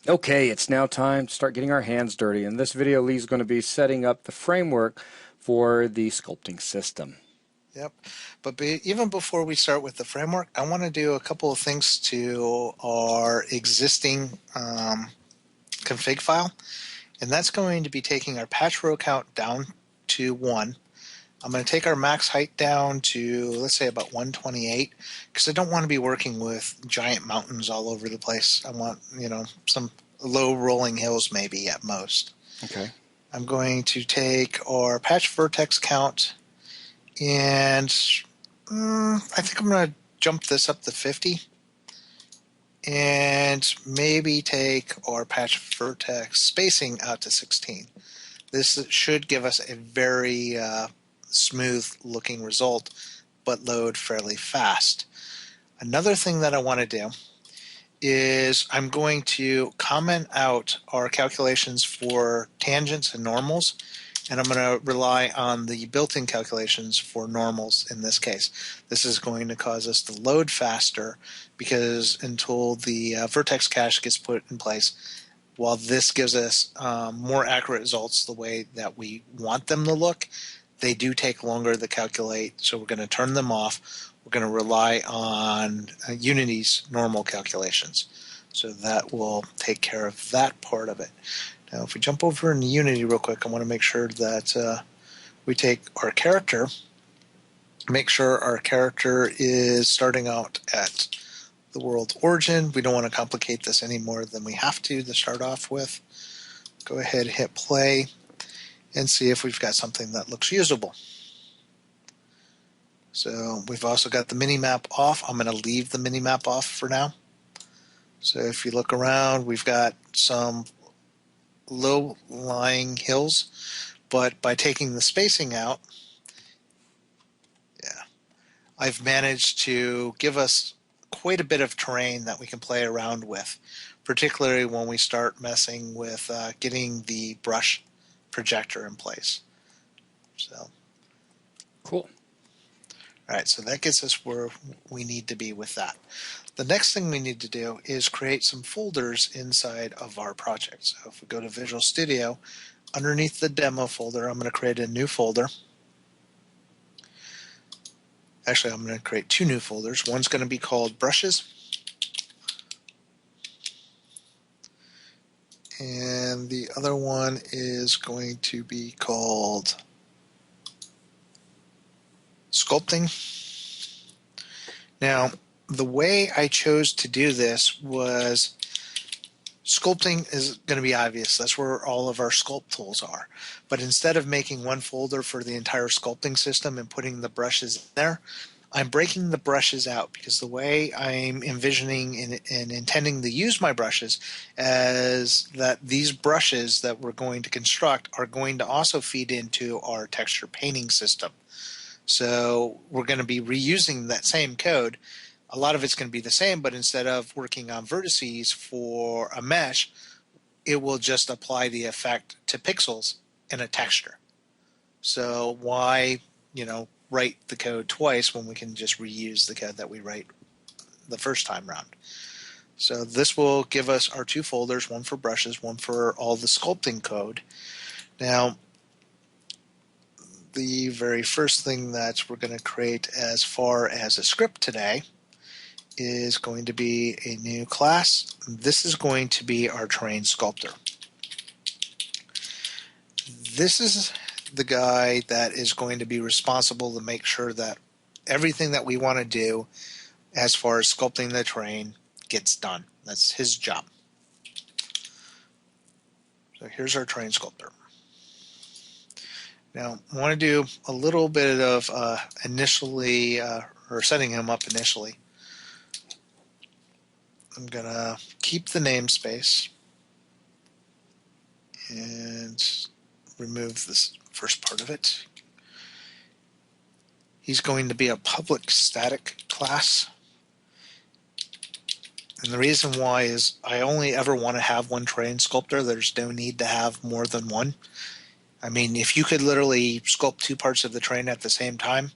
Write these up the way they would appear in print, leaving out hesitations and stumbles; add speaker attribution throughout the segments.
Speaker 1: Okay, it's now time to start getting our hands dirty. In this video, Lee's going to be setting up the framework for the sculpting system.
Speaker 2: Yep. But even before we start with the framework, I want to do a couple of things to our existing config file. And that's going to be taking our patch row count down to 1. I'm going to take our max height down to, let's say, about 128, because I don't want to be working with giant mountains all over the place. I want, some low rolling hills maybe at most.
Speaker 1: Okay.
Speaker 2: I'm going to take our patch vertex count, and I think I'm going to jump this up to 50, and maybe take our patch vertex spacing out to 16. This should give us a very smooth looking result, but load fairly fast. Another thing that I want to do is I'm going to comment out our calculations for tangents and normals, and I'm going to rely on the built-in calculations for normals in this case. This is going to cause us to load faster because until the vertex cache gets put in place, while this gives us more accurate results the way that we want them to look, they do take longer to calculate, so we're going to turn them off. We're going to rely on Unity's normal calculations. So that will take care of that part of it. Now, if we jump over into Unity real quick, I want to make sure that we take our character, make sure our character is starting out at the world origin. We don't want to complicate this any more than we have to start off with. Go ahead, hit play, and see if we've got something that looks usable. So we've also got the mini-map off. I'm going to leave the mini-map off for now. So if you look around, we've got some low-lying hills, but by taking the spacing out, I've managed to give us quite a bit of terrain that we can play around with, particularly when we start messing with getting the brush projector in place. So,
Speaker 1: Cool.
Speaker 2: all right, so that gets us where we need to be with that. The next thing we need to do is create some folders inside of our project. So if we go to Visual Studio, underneath the demo folder, I'm going to create a new folder. Actually, I'm going to create 2 new folders. One's going to be called Brushes, and the other one is going to be called Sculpting. Now, the way I chose to do this was sculpting is going to be obvious. That's where all of our sculpt tools are. But instead of making one folder for the entire sculpting system and putting the brushes in there, I'm breaking the brushes out because the way I'm envisioning and intending to use my brushes is that these brushes that we're going to construct are going to also feed into our texture painting system. So we're going to be reusing that same code. A lot of it's going to be the same, but instead of working on vertices for a mesh, it will just apply the effect to pixels in a texture. So why, write the code twice when we can just reuse the code that we write the first time round? So this will give us our 2 folders, one for brushes, one for all the sculpting code. Now, the very first thing that we're going to create as far as a script today is going to be a new class. This is going to be our terrain sculptor. This is the guy that is going to be responsible to make sure that everything that we want to do as far as sculpting the terrain gets done. That's his job. So here's our terrain sculptor. Now, I want to do a little bit of initially, or setting him up initially. I'm going to keep the namespace and remove this first part of it. He's going to be a public static class. And the reason why is I only ever want to have one terrain sculptor. There's no need to have more than one. I mean, if you could literally sculpt 2 parts of the terrain at the same time,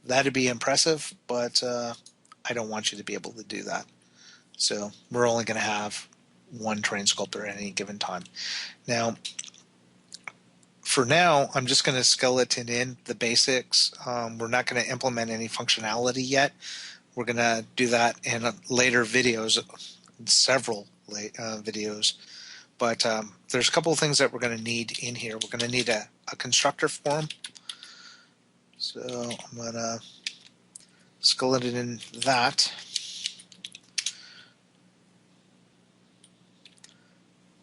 Speaker 2: that'd be impressive, but I don't want you to be able to do that. So we're only going to have one terrain sculptor at any given time. Now, for now, I'm just going to skeleton in the basics. We're not going to implement any functionality yet. We're going to do that in later videos, several videos. But there's a couple of things that we're going to need in here. We're going to need a constructor form. So I'm going to skeleton in that.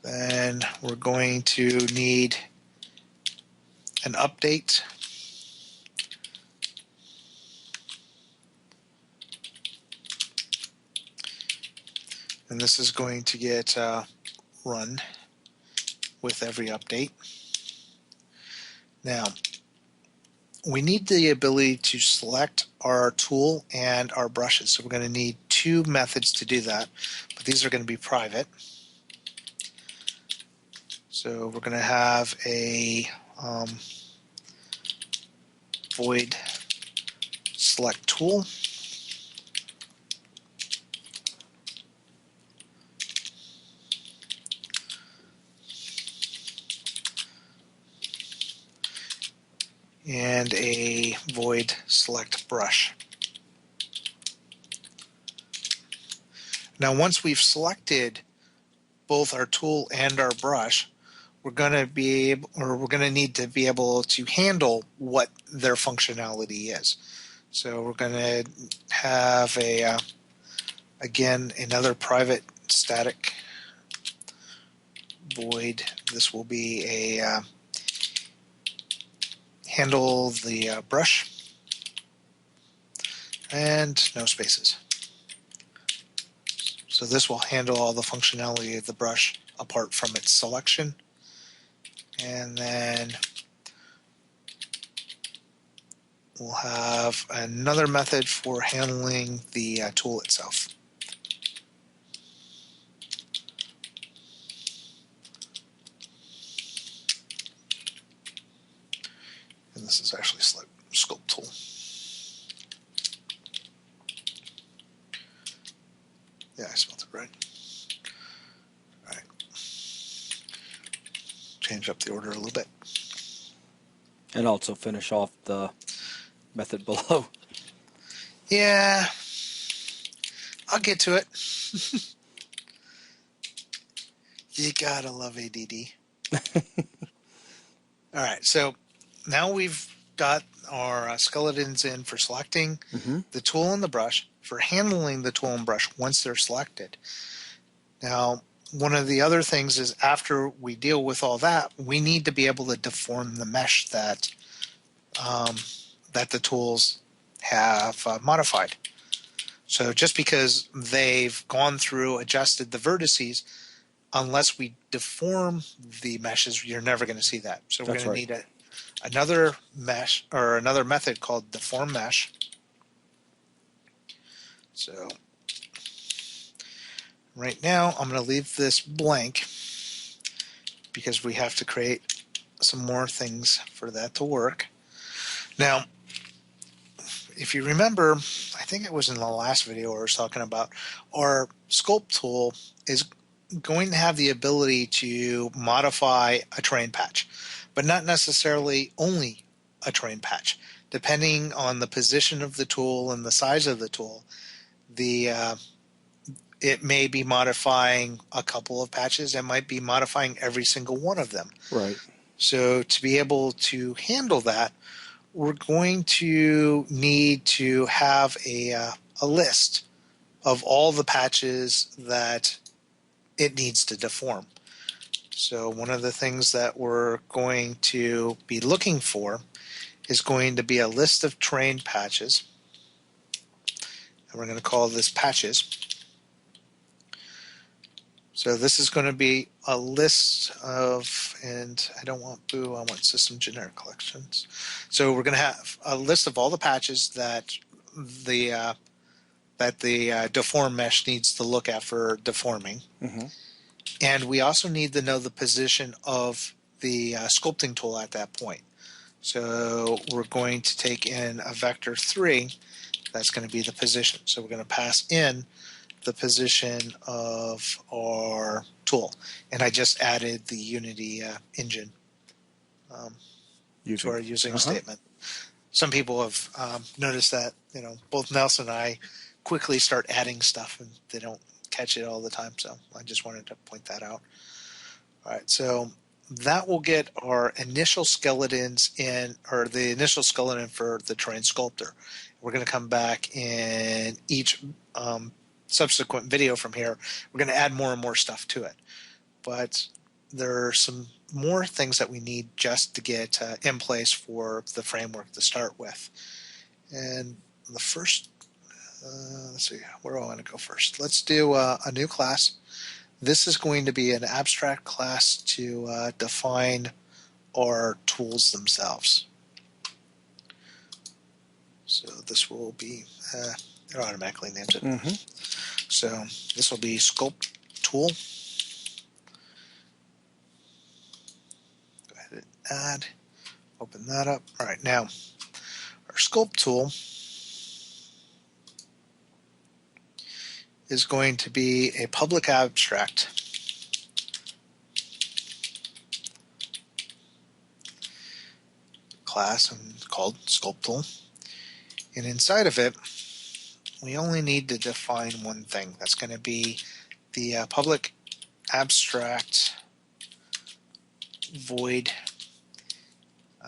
Speaker 2: Then we're going to need an update. And this is going to get run with every update. Now, we need the ability to select our tool and our brushes. So we're going to need two methods to do that, but these are going to be private. So we're going to have a void select tool. And a void select brush. Now, once we've selected both our tool and our brush, we're going to need to be able to handle what their functionality is. So we're going to have again another private static void. This will be a handle the brush and no spaces. So this will handle all the functionality of the brush apart from its selection. And then we'll have another method for handling the tool itself. And this is actually sculpt tool. Yeah, I spelled it right. All right. Change up the order a little bit.
Speaker 1: And also finish off the method below.
Speaker 2: Yeah, I'll get to it. You gotta love ADD. All right, so now we've got our skeletons in for selecting the tool and the brush, for handling the tool and brush once they're selected. Now, one of the other things is after we deal with all that, we need to be able to deform the mesh that that the tools have modified. So just because they've gone through, adjusted the vertices, unless we deform the meshes, you're never going to see that. So we're going to need another mesh or another method called deform mesh. So right now I'm going to leave this blank because we have to create some more things for that to work. Now, if you remember, I think it was in the last video I was talking about, our sculpt tool is going to have the ability to modify a terrain patch, but not necessarily only a terrain patch. Depending on the position of the tool and the size of the tool, it may be modifying a couple of patches. It might be modifying every single one of them.
Speaker 1: Right.
Speaker 2: So to be able to handle that, we're going to need to have a list of all the patches that it needs to deform. So one of the things that we're going to be looking for is going to be a list of terrain patches. And we're going to call this patches. So this is going to be a list of, and I don't want Boo, I want system generic collections. So we're going to have a list of all the patches that the deform mesh needs to look at for deforming. And we also need to know the position of the sculpting tool at that point. So we're going to take in a vector 3, that's going to be the position. So we're going to pass in the position of our tool. And I just added the Unity engine to our using statement. Some people have noticed that, both Nelson and I quickly start adding stuff and they don't catch it all the time. So I just wanted to point that out. All right, so that will get our initial skeletons in, or the initial skeleton for the terrain sculptor. We're going to come back in each subsequent video from here. We're going to add more and more stuff to it. But there are some more things that we need just to get in place for the framework to start with. And the first, let's see, where do I want to go first? Let's do a new class. This is going to be an abstract class to define our tools themselves. So this will be, it automatically names it. So this will be sculpt tool. Go ahead and add, open that up. All right, now our sculpt tool is going to be a public abstract class called sculpt tool. And inside of it, we only need to define one thing. That's going to be the public abstract void,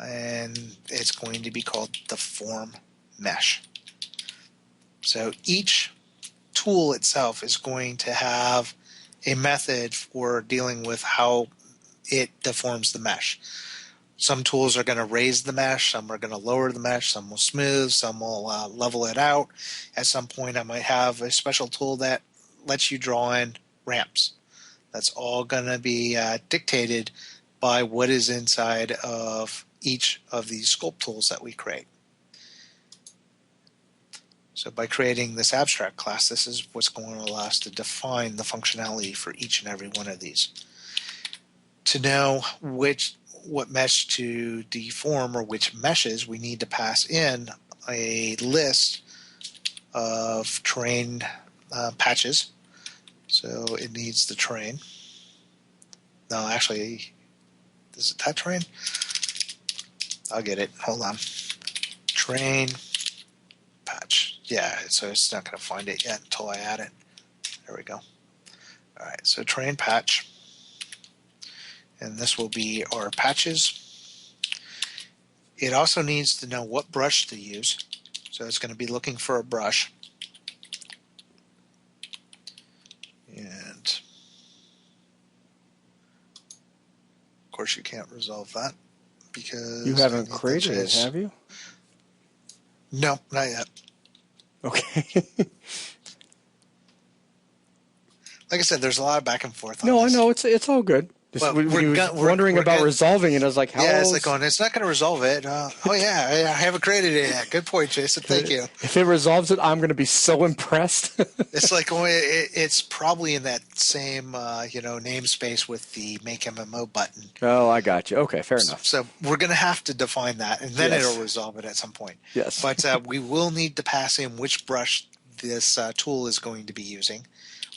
Speaker 2: and it's going to be called the form mesh. So each tool itself is going to have a method for dealing with how it deforms the mesh. Some tools are going to raise the mesh, some are going to lower the mesh, some will smooth, some will level it out. At some point I might have a special tool that lets you draw in ramps. That's all going to be dictated by what is inside of each of these sculpt tools that we create. So by creating this abstract class, this is what's going to allow us to define the functionality for each and every one of these. To know what mesh to deform or which meshes, we need to pass in a list of terrain patches. So it needs the terrain. No, actually, is it that terrain? I'll get it. Hold on. Terrain patch. Yeah, so it's not going to find it yet until I add it. There we go. All right, so terrain patch. And this will be our patches. It also needs to know what brush to use. So it's going to be looking for a brush. And of course you can't resolve that because
Speaker 1: you haven't created it, have you?
Speaker 2: No, not yet.
Speaker 1: Okay.
Speaker 2: Like I said, there's a lot of back and forth on
Speaker 1: No,
Speaker 2: this.
Speaker 1: I know, it's all good. Just when you was wondering about resolving it, I was like, how?
Speaker 2: Yeah, it's like going, it's not going to resolve it. Oh yeah, I haven't created it yet. Good point, Jason. Thank you.
Speaker 1: If it resolves it, I'm going to be so impressed.
Speaker 2: It's like it's probably in that same namespace with the Make MMO button.
Speaker 1: Oh, I got you. Okay, fair enough.
Speaker 2: So we're going to have to define that, and then
Speaker 1: Yes.
Speaker 2: it'll resolve it at some point.
Speaker 1: Yes.
Speaker 2: But we will need to pass in which brush this tool is going to be using.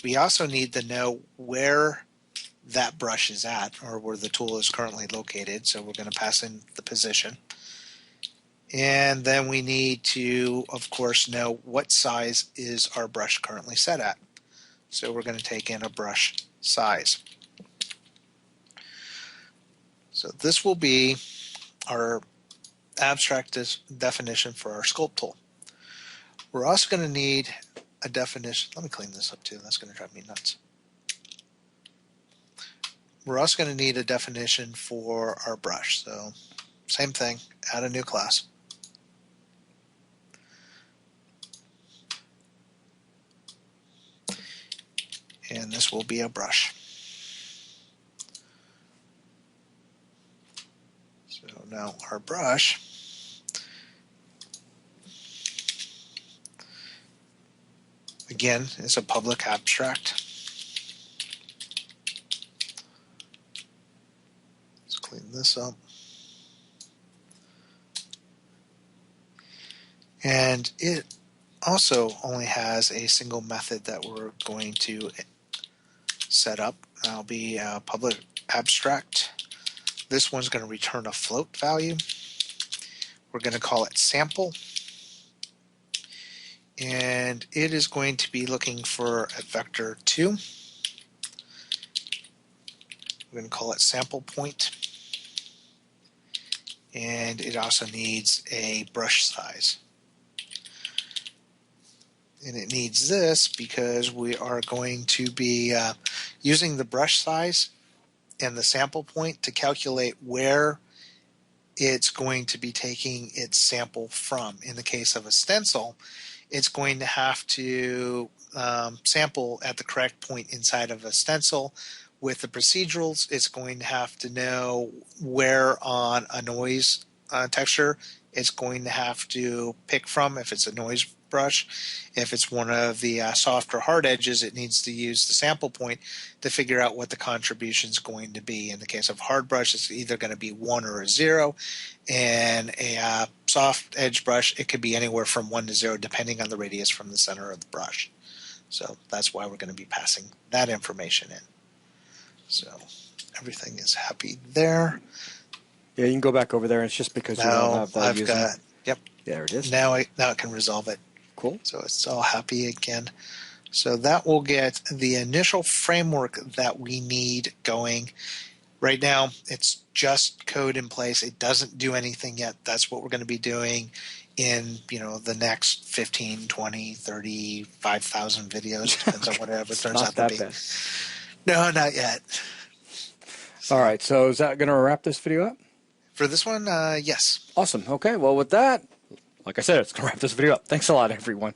Speaker 2: We also need to know where that brush is at, or where the tool is currently located. So we're going to pass in the position. And then we need to, of course, know what size is our brush currently set at. So we're going to take in a brush size. So this will be our abstract definition for our sculpt tool. We're also going to need a definition. Let me clean this up too. That's going to drive me nuts. We're also going to need a definition for our brush. So same thing, add a new class. And this will be a brush. So now our brush again is a public abstract. Let's clean this up. And it also only has a single method that we're going to set up. That'll be a public abstract. This one's going to return a float value. We're going to call it sample. And it is going to be looking for a vector 2. We're going to call it sample point. And it also needs a brush size. And it needs this because we are going to be using the brush size and the sample point to calculate where it's going to be taking its sample from. In the case of a stencil, it's going to have to sample at the correct point inside of a stencil. With the procedurals, it's going to have to know where on a noise texture it's going to have to pick from if it's a noise brush. If it's one of the soft or hard edges, it needs to use the sample point to figure out what the contribution is going to be. In the case of hard brush, it's either going to be 1 or a 0. And a soft edge brush, it could be anywhere from 1 to 0 depending on the radius from the center of the brush. So that's why we're going to be passing that information in. So everything is happy there.
Speaker 1: Yeah, you can go back over there. It's just because we don't have that using.
Speaker 2: Yep.
Speaker 1: There it is.
Speaker 2: Now it can resolve it.
Speaker 1: Cool.
Speaker 2: So it's all happy again. So that will get the initial framework that we need going. Right now, it's just code in place. It doesn't do anything yet. That's what we're going to be doing in the next 15, 20, 30, 5,000 videos. Depends on whatever it turns out to be.
Speaker 1: Bad.
Speaker 2: No, not yet.
Speaker 1: All right. So is that going to wrap this video up?
Speaker 2: For this one, yes.
Speaker 1: Awesome. Okay. Well, with that, like I said, it's going to wrap this video up. Thanks a lot, everyone.